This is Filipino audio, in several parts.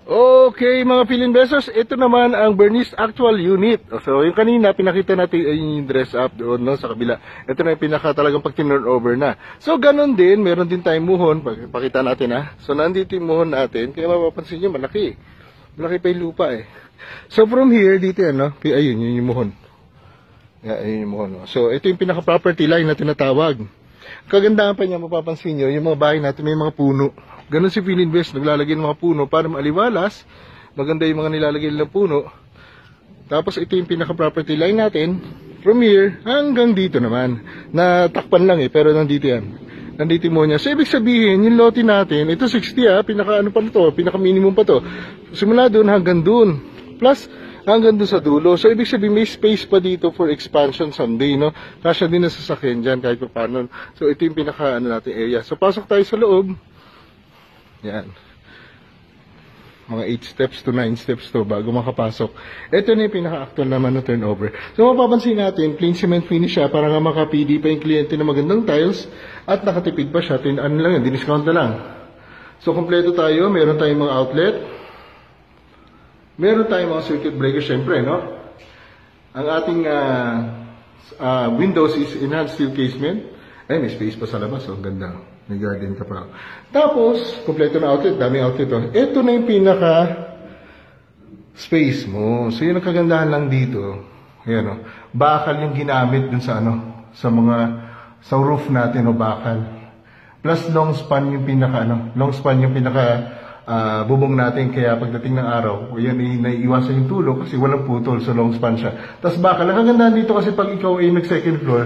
Okay, mga Philinvestors, ito naman ang Bernice Actual Unit. So, yung kanina, pinakita natin yung dress up doon, no, sa kabila. Ito na yung pinaka talagang pag turn over na. So, ganun din, meron din tayong muhon. Pakita natin, ha. So, nandito yung muhon natin. Kaya mapapansin nyo, malaki. Malaki pa yung lupa, eh. So, from here, dito yan, no. Ayun, yun yung muhon. Ayun yung muhon, no? So, ito yung pinaka-property line na tinatawag. Kagandahan pa niya, mapapansin nyo, yung mga bahay natin may mga puno. Ganun si Philinvest, naglalagay ng mga puno para maaliwalas. Maganda yung mga nilalagay ng puno. Tapos ito yung pinaka-property line natin. From here, hanggang dito naman. Natakpan lang pero nandito yan. Nandito mo niya. So ibig sabihin, yung lote natin, ito 60 pinaka-ano pa to, pinaka-minimum pa to. Simula doon hanggang doon. Plus, hanggang doon sa dulo. So ibig sabihin, may space pa dito for expansion someday, no? Kasya din na sasakyan dyan kahit pa paano. So ito yung pinaka-ano natin area. So pasok tayo sa loob. Yan. Mga 8 steps to 9 steps to bago makapasok. Ito na yung pinaka-actual naman na turnover. So mapapansin natin, clean cement finish siya para nga makapili pa yung kliyente na magandang tiles at nakatipid pa siya. Ano lang yan, diniscount na lang. So kompleto tayo, meron tayong mga outlet. Meron tayong mga circuit breaker syempre, no? Ang ating windows is enhanced steel casement. Ay, may space pa sa labas, oh, ganda. May garden ka pa. Tapos, kompleto na outlet, daming outlet to. Ito na yung pinaka space mo. So, yun ang kagandahan lang dito. Ayan, oh. Bakal yung ginamit dun sa sa roof natin, o bakal. Plus long span yung pinaka bubong natin, kaya pagdating ng araw, yan naiiwasan yung tulog kasi walang putol, so long span siya. Tapos bakal, ang kagandahan dito kasi pag ikaw ay nag-second floor,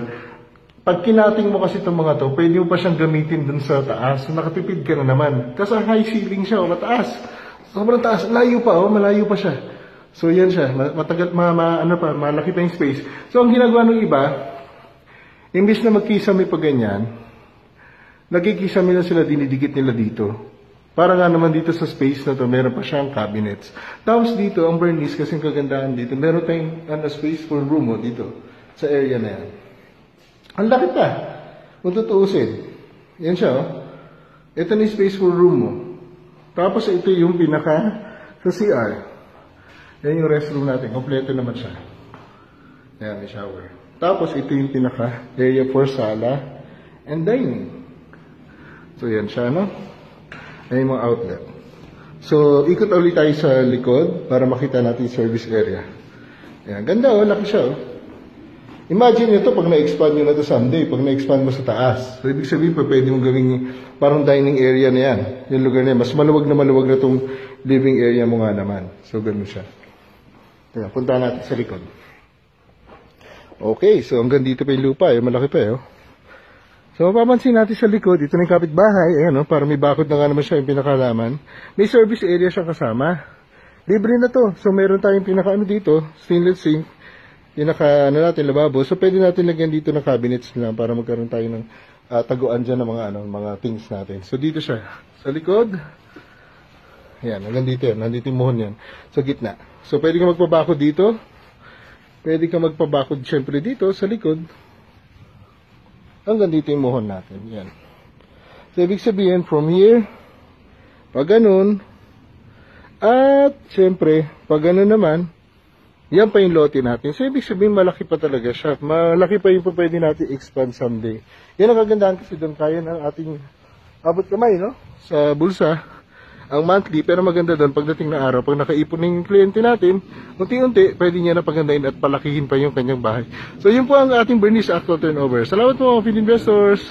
pag kinating mo kasi itong mga to, pwede mo pa siyang gamitin dun sa taas. So, nakatipid ka na naman. Kasi high ceiling siya, mataas. Sobrang taas. Layo pa, malayo pa siya. So, yan siya. Matagal, malaki pa yung space. So, ang ginagawa ng iba, imbis na magkisame pa ganyan, nagkikisame na sila, dinidikit nila dito. Para nga naman dito sa space na to, meron pa siyang cabinets. Tapos dito, ang Bernice, kasing kagandahan dito, meron tayong space for room dito, sa area na yan. Ang laki pa. Kung tutuusin. Yan siya, oh. Ito na yung space for room mo. Tapos ito yung pinaka sa CR. Yan yung restroom natin. Kompleto naman siya. Yan, may shower. Tapos ito yung pinaka area for sala and dining. So yan siya, no? Yan yung mga outlet. So, ikot ulit tayo sa likod para makita natin yung service area. Yan, ganda, oh. Laki siya, oh. Imagine nyo to pag na-expand nyo na to someday, pag na-expand mo sa taas. So, ibig sabihin pa, pwede mong gawing parang dining area na yan. Yung lugar na yan. Mas maluwag na itong living area mo nga naman. So, ganun siya. Kaya, punta natin sa likod. Okay, so hanggang dito pa yung lupa. Malaki pa, oh. So, mapapansin natin sa likod, ito na yung kapitbahay. Ayan, oh, para may bakod na nga naman siya yung pinakalaman. May service area siya kasama. Libre na to. So, meron tayong dito, stainless sink. Yung natin, lababo. So, pwede natin lagyan dito ng cabinets lang para magkaroon tayo ng taguan dyan ng mga things natin. So, dito siya. Sa likod. Ayan, hanggang dito yan. Nandito yung muhon yan. Sa gitna. So, pwede ka magpabakod dito. Pwede ka magpabakod syempre dito sa likod. Hanggang dito yung muhon natin. Yan. So, ibig sabihin, from here, pag ganun, at syempre, pag ganun naman, yan pa yung lote natin. So, ibig sabihin, malaki pa talaga siya. Malaki pa yung pwede natin expand someday. Yan ang kagandahan kasi doon. Kaya ng ating abot kamay, no? Sa bulsa. Ang monthly, pero maganda doon pagdating na araw. Pag nakaipon ng kliyente natin, unti-unti, pwede niya na pagandahin at palakihin pa yung kanyang bahay. So, yun po ang ating Bernice Actual Turnover. Salamat po, mga Philinvestors!